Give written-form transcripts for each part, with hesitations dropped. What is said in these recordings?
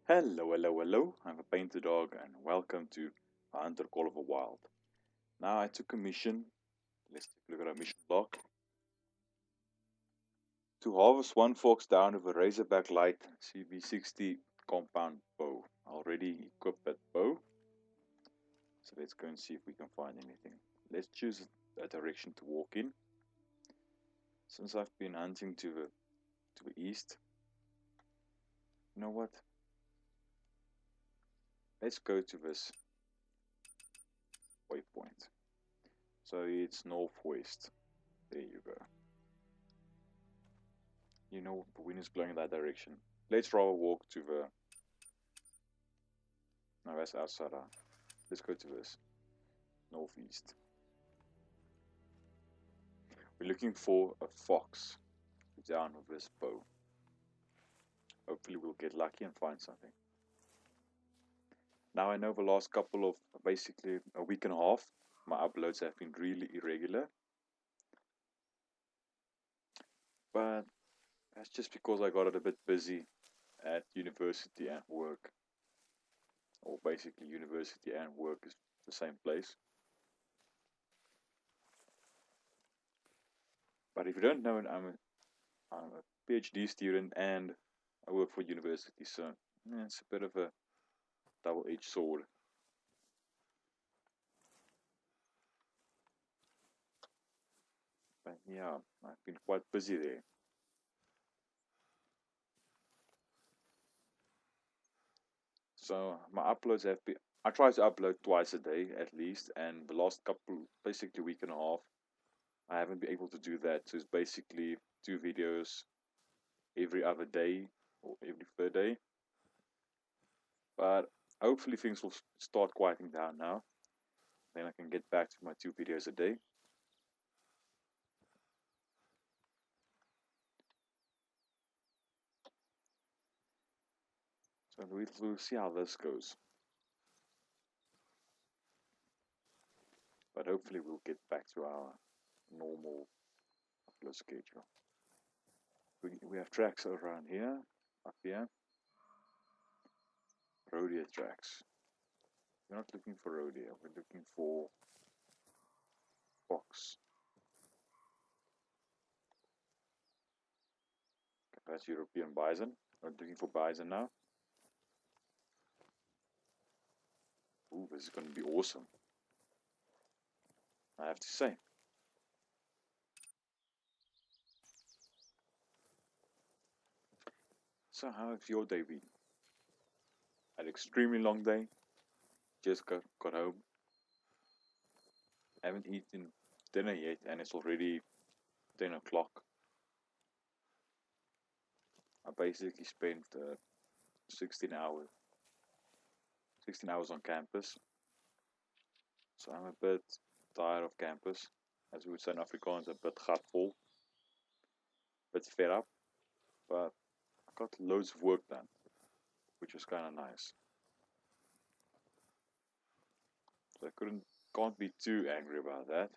Hello, hello, hello. I'm a painted dog, and welcome to A Hunter Call of the Wild. Now, I took a mission. Let's take a look at our mission log. To harvest one fox down with a Razorback Light CV60 compound bow. I already equipped that bow. So let's go and see if we can find anything. Let's choose a direction to walk in. Since I've been hunting to the east, you know what? Let's go to this waypoint. So it's northwest. There you go. You know the wind is blowing in that direction. Let's rather walk to the... No, that's outside. Let's go to this. Northeast. We're looking for a fox down with this bow. Hopefully we'll get lucky and find something. Now I know the last couple of, basically a week and a half, my uploads have been really irregular. But that's just because I got it a bit busy at university and work. Or basically university and work is the same place. But if you don't know, I'm a PhD student and I work for university, so yeah, it's a bit of a double-edged sword. But yeah, I've been quite busy there. So my uploads have been, I try to upload twice a day at least, and the last couple, basically week and a half, I haven't been able to do that. So it's basically 2 videos every other day or every third day. But hopefully things will start quieting down now. Then I can get back to my 2 videos a day. So we'll see how this goes. But hopefully we'll get back to our normal upload schedule. We have tracks around here, up here. Roe deer tracks. We're not looking for roe deer, we're looking for fox. That's European bison. We're looking for bison now. Ooh, this is going to be awesome, I have to say. So how has your day been? An extremely long day. Just got home. Haven't eaten dinner yet and it's already 10 o'clock. I basically spent 16 hours 16 hours on campus. So I'm a bit tired of campus. As we would say in Afrikaans, a bit gatvol. Bit fed up. But I got loads of work done, which was kind of nice. So I can't be too angry about that.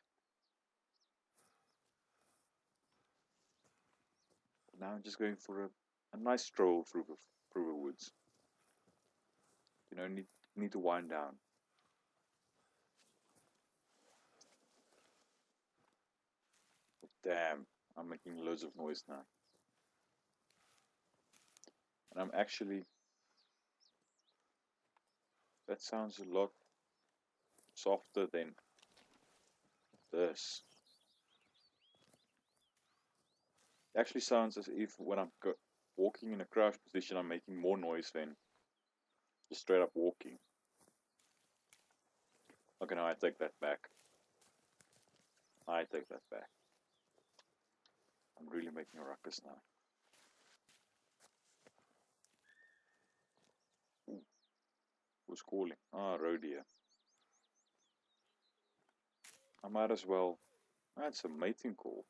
Now I'm just going for a nice stroll through the woods. You know, need to wind down. Damn, I'm making loads of noise now. And I'm actually... That sounds a lot softer than this. It actually sounds as if when I'm walking in a crouched position, I'm making more noise than just straight up walking. Okay, now I take that back. I take that back. I'm really making a ruckus now. Ooh, who's calling? Ah, roe deer. I might as well... That's a mating call.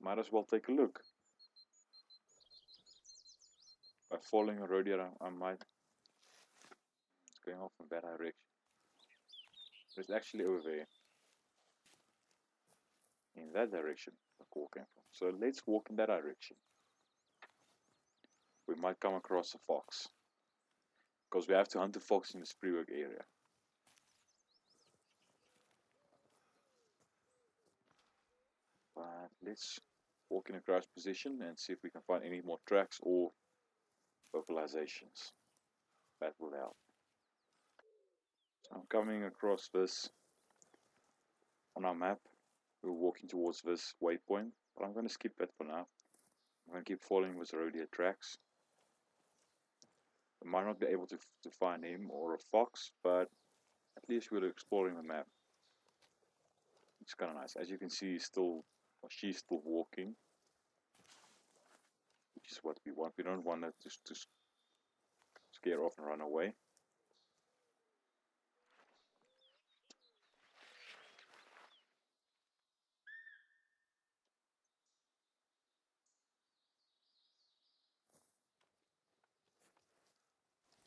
Might as well take a look. By following a roe deer, I might... It's going off in bad direction. It's actually over there. In that direction the call came from. So let's walk in that direction. we might come across a fox. Because we have to hunt the fox in the Spreeberg area. But let's walk in a crouch position and see if we can find any more tracks or vocalizations. That will help. So I'm coming across this on our map. We're walking towards this waypoint, but I'm going to skip that for now. I'm going to keep following with rodeo tracks. We might not be able to find him or a fox, but at least we're exploring the map. It's kind of nice. As you can see, she's still walking, which is what we want. We don't want her to scare off and run away.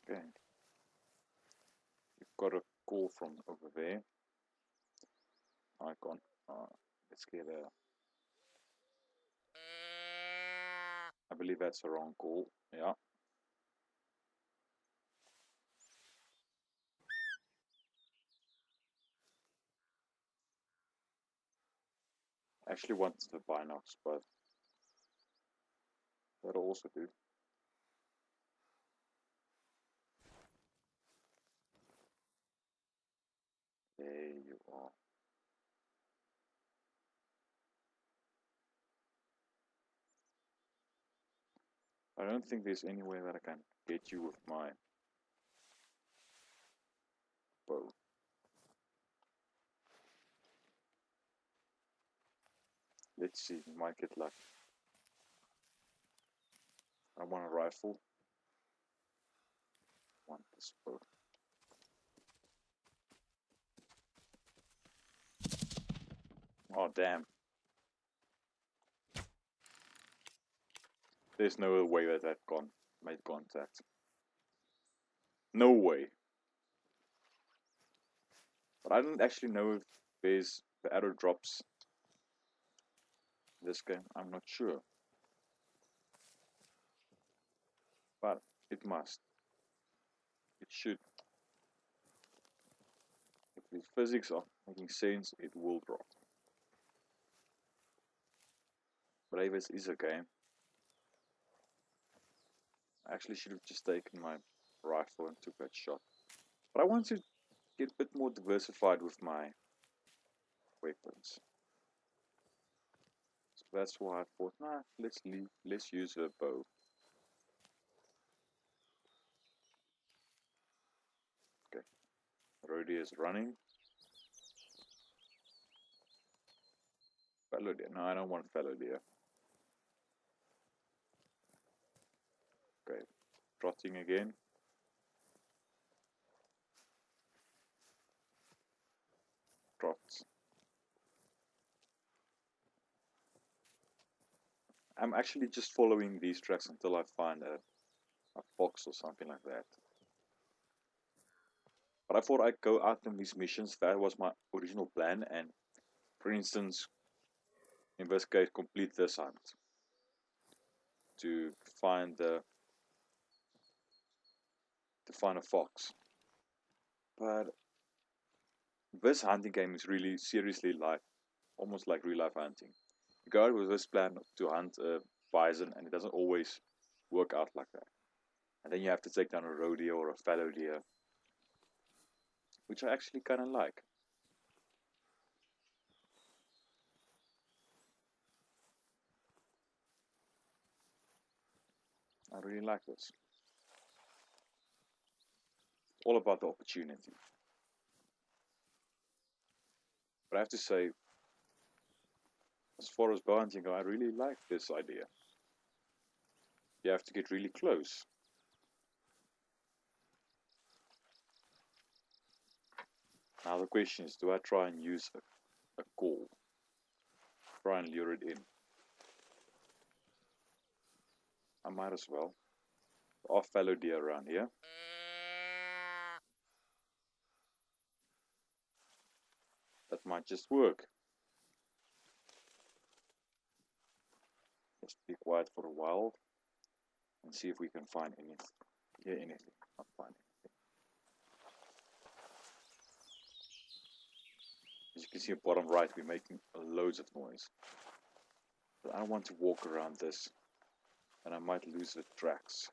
Okay. We've got a call from over there. Icon. Let's get a. I believe that's the wrong call. Yeah. I actually want the binocs, but that'll also do. There you are. I don't think there's any way that I can get you with my bow. Let's see, we might get lucky. I want a rifle. I want this bow. Oh damn. There's no way that made contact. No way. But I don't actually know if there's the arrow drops this game. I'm not sure. But it must. It should. If the physics are making sense, it will drop. But if this is a game, I actually should have just taken my rifle and took that shot. But I want to get a bit more diversified with my weapons. So that's why I thought, nah, let's use a bow. Okay. Rodeo is running. Fallow deer. No, I don't want fallow deer. Okay. Trotting again. Trots. I'm actually just following these tracks until I find a fox or something like that. But I thought I'd go out on these missions. That was my original plan. And for instance, in this case, complete this hunt to find a fox. But this hunting game is really seriously like almost like real life hunting. You go out with this plan to hunt a bison, and it doesn't always work out like that. And then you have to take down a rodeo or a fallow deer, which I actually kind of like. I really like this. All about the opportunity. But I have to say, as far as bow hunting, I really like this idea. You have to get really close. Now the question is, do I try and use a call? Try and lure it in. I might as well. There are fallow deer around here. That might just work. Let's be quiet for a while and see if we can find anything. Hear anything. Not find anything. As you can see at bottom right, we're making loads of noise. But I want to walk around this, and I might lose the tracks.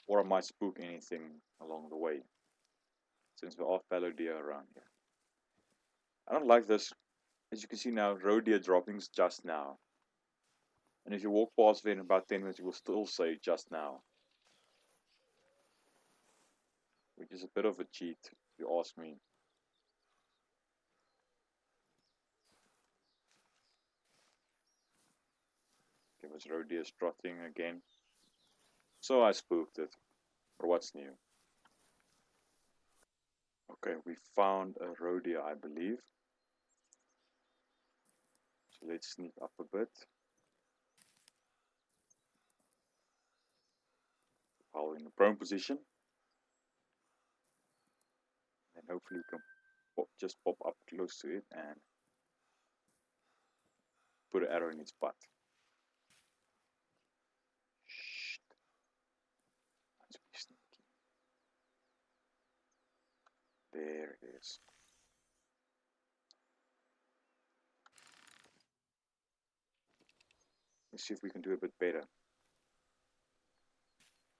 Or I might spook anything along the way, since there are fallow deer around here. I don't like this. As you can see now, roe deer droppings just now. And if you walk past there in about 10 minutes, it will still say just now. Which is a bit of a cheat, if you ask me. It was roe deer strutting again. So I spooked it. Or what's new? Okay, we found a roe deer, I believe. So let's sneak up a bit. While in the prone position. And hopefully we can just pop up close to it and put an arrow in its butt. Shh. Let's be sneaky. There it is. Let's see if we can do a bit better.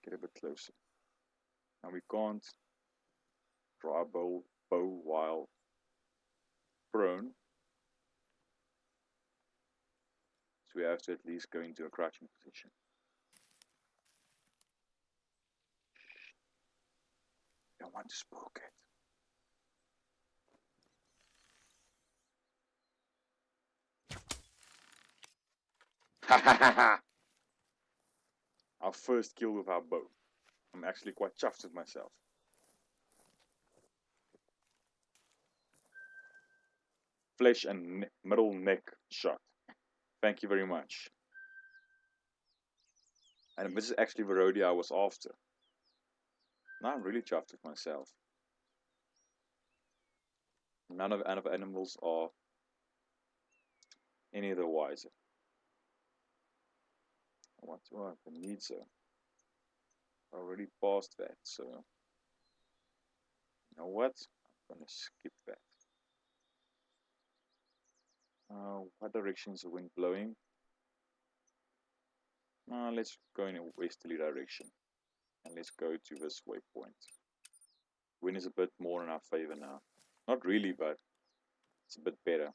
Get a bit closer. Now we can't draw a bow while prone. So we have to at least go into a crouching position. Don't want to spook it. Ha ha ha ha! Our first kill with our bow. I'm actually quite chuffed with myself. Flesh and middle neck shot. Thank you very much. And this is actually the roe deer I was after. Now I'm really chuffed with myself. None of the other animals are any the wiser. What do I need so? Already passed that, so you know what? I'm gonna skip that. What direction is the wind blowing? Let's go in a westerly direction. And let's go to this waypoint. Wind is a bit more in our favor now. Not really, but it's a bit better.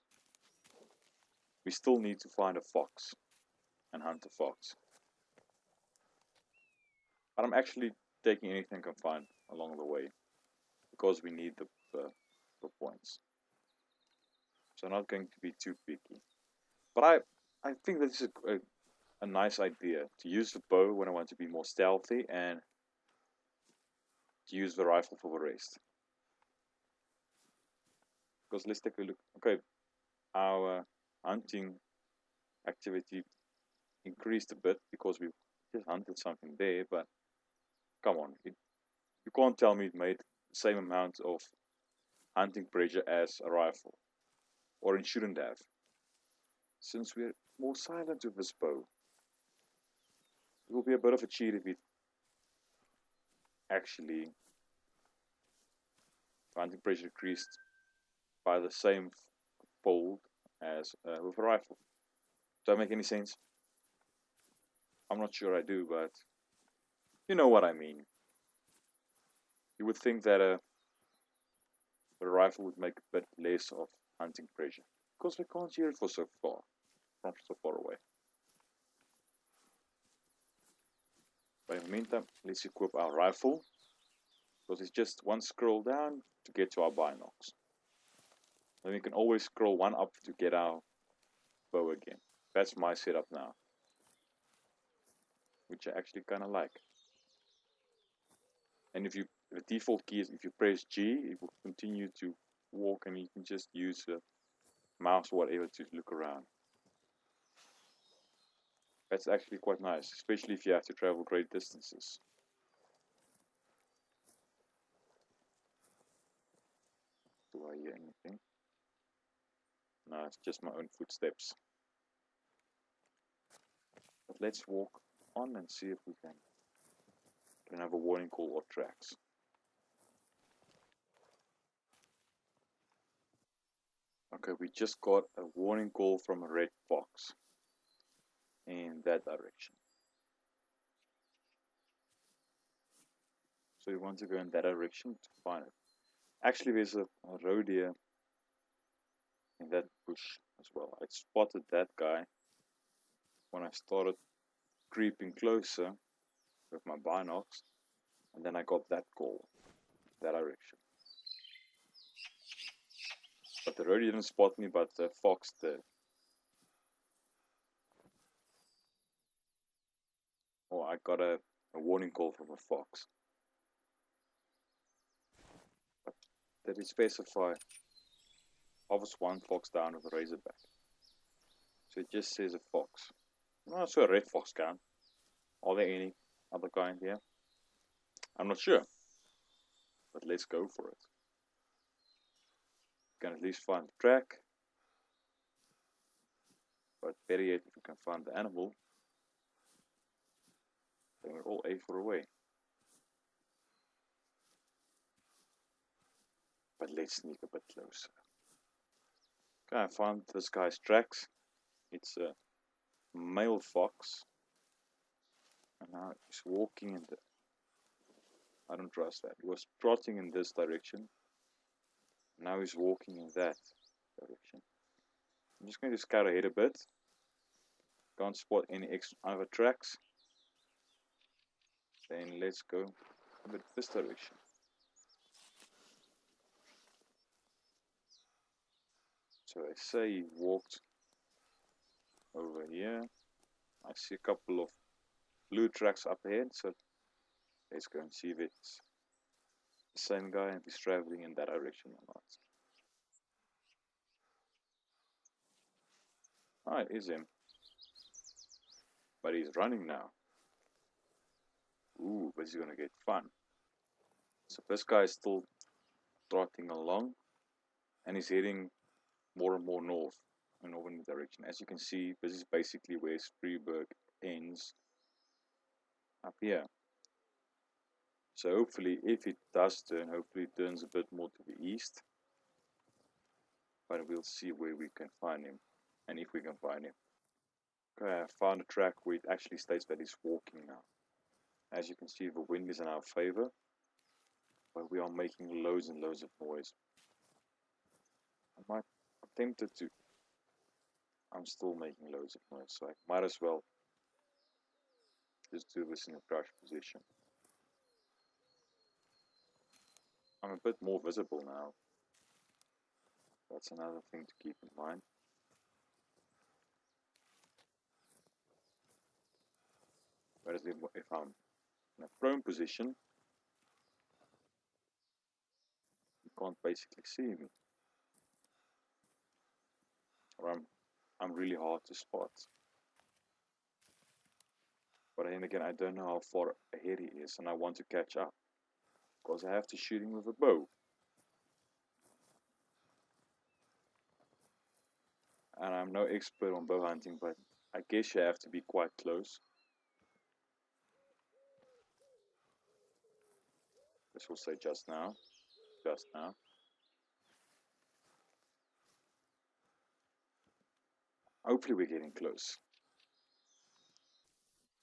We still need to find a fox and hunt a fox. But I'm actually taking anything I can find along the way because we need the points. So I'm not going to be too picky. But I think this is a nice idea to use the bow when I want to be more stealthy and to use the rifle for the rest. Because let's take a look. Okay, our hunting activity increased a bit because we just hunted something there, but come on, you can't tell me it made the same amount of hunting pressure as a rifle, or it shouldn't have, since we're more silent with this bow. It will be a bit of a cheat if it actually hunting pressure increased by the same fold as with a rifle. Does that make any sense? I'm not sure I do, but you know what I mean. You would think that a rifle would make a bit less of hunting pressure, because we can't hear it from so far away. But in the meantime, let's equip our rifle, because it's just one scroll down to get to our binocs. Then we can always scroll one up to get our bow again. That's my setup now, which I actually kind of like. And the default key is if you press G, it will continue to walk, and you can just use the mouse or whatever to look around. That's actually quite nice, especially if you have to travel great distances. Do I hear anything? No, it's just my own footsteps. But let's walk on and see if we can have a warning call or tracks. Okay, we just got a warning call from a red fox in that direction. So we want to go in that direction to find it. Actually, there's a road here in that bush as well. I spotted that guy when I started creeping closer with my binocs, and then I got that call, that direction. But the road didn't spot me, but the fox did. Oh, I got a warning call from a fox. But did it specify? Harvest one fox down with a razorback. So it just says a fox. No, so a red fox count. Are there any other kind here? I'm not sure. But let's go for it. We can at least find the track. But better yet, if we can find the animal, then we're all A for away. But let's sneak a bit closer. Okay, I found this guy's tracks. It's a male fox. And now he's walking in the... I don't trust that. He was trotting in this direction. Now he's walking in that direction. I'm just going to scout ahead a bit. Can't spot any other tracks. Then let's go a bit this direction. So I say he walked over here. I see a couple of blue tracks up ahead, so let's go and see if it's the same guy and he's traveling in that direction or not. Ah, it is him. But he's running now. Ooh, but he's gonna get fun. So this guy is still trotting along and he's heading more and more north in northern direction. As you can see, this is basically where Spreeberg ends up here. So hopefully, if it does turn, hopefully it turns a bit more to the east. But we'll see where we can find him and if we can find him. Okay, I found a track where it actually states that he's walking now. As you can see, the wind is in our favor, but we are making loads and loads of noise. I'm tempted to. I'm still making loads of noise, so I might as well just do this in a crouch position. I'm a bit more visible now. That's another thing to keep in mind. Whereas if I'm in a prone position, you can't basically see me. Or I'm really hard to spot. But then again, I don't know how far ahead he is, and I want to catch up. Because I have to shoot him with a bow. And I'm no expert on bow hunting, but I guess you have to be quite close. This will say just now. Just now. Hopefully we're getting close.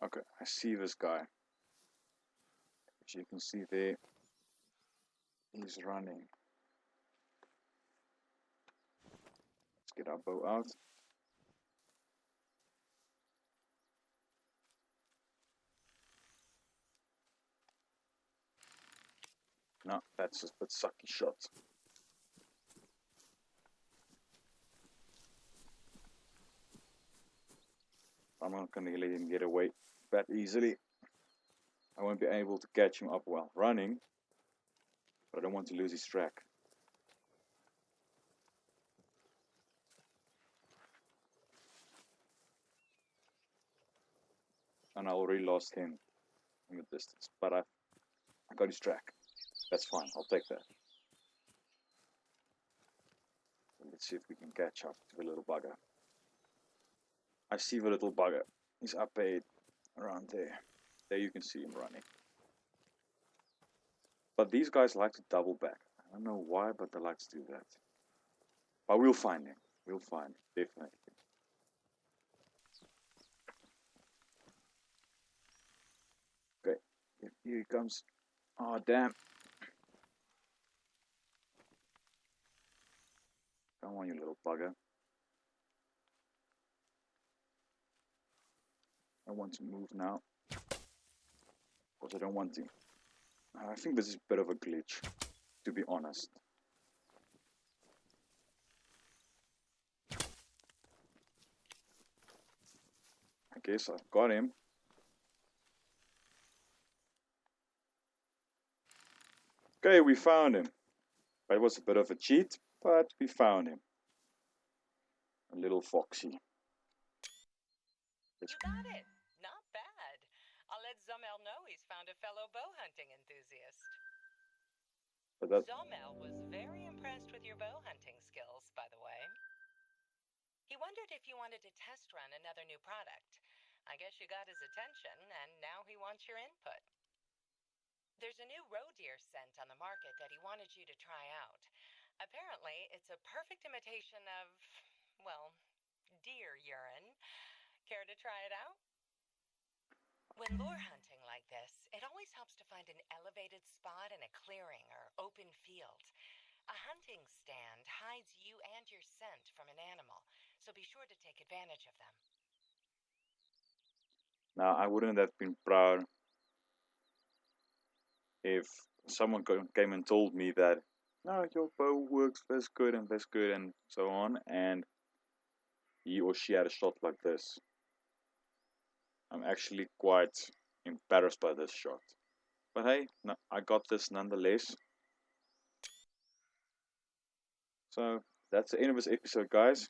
Okay, I see this guy. As you can see there, he's running. Let's get our bow out. No, that's just a bit sucky shot. I'm not going to let him get away that easily. I won't be able to catch him up while running, but I don't want to lose his track. And I already lost him in the distance, but I got his track. That's fine, I'll take that. Let's see if we can catch up to the little bugger. I see the little bugger. He's up ahead. Around there. There you can see him running. But these guys like to double back. I don't know why, but they like to do that. But we'll find him. We'll find him, definitely. Okay, here he comes. Oh, damn. Come on, you little bugger. I want to move now. Because I don't want to. I think this is a bit of a glitch, to be honest. I guess I've got him. Okay, we found him. It was a bit of a cheat, but we found him. A little foxy. You got it. Not bad. I'll let Zomel know he's found a fellow bow hunting enthusiast. Zomel was very impressed with your bow hunting skills, by the way. He wondered if you wanted to test run another new product. I guess you got his attention, and now he wants your input. There's a new roe deer scent on the market that he wanted you to try out. Apparently, it's a perfect imitation of, well, deer urine. Care to try it out? When lure hunting like this, it always helps to find an elevated spot in a clearing or open field. A hunting stand hides you and your scent from an animal, so be sure to take advantage of them. Now, I wouldn't have been proud if someone came and told me that, no, your bow works this good and so on, and he or she had a shot like this. I'm actually quite embarrassed by this shot. But hey, no, I got this nonetheless. So that's the end of this episode, guys.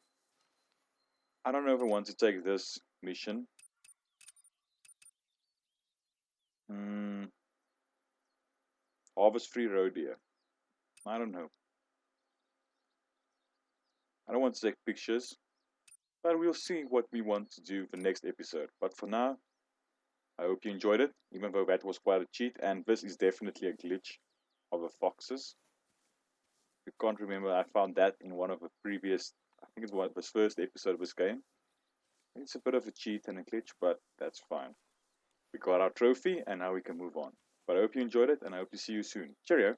I don't know if I want to take this mission. Harvest free roe deer. I don't know. I don't want to take pictures, but we'll see what we want to do for next episode. But for now, I hope you enjoyed it, even though that was quite a cheat, and this is definitely a glitch of the foxes. You can't remember, I found that in one of the previous, I think it's one of the first episode of this game. It's a bit of a cheat and a glitch, but that's fine. We got our trophy, and now we can move on. But I hope you enjoyed it, and I hope to see you soon. Cheerio!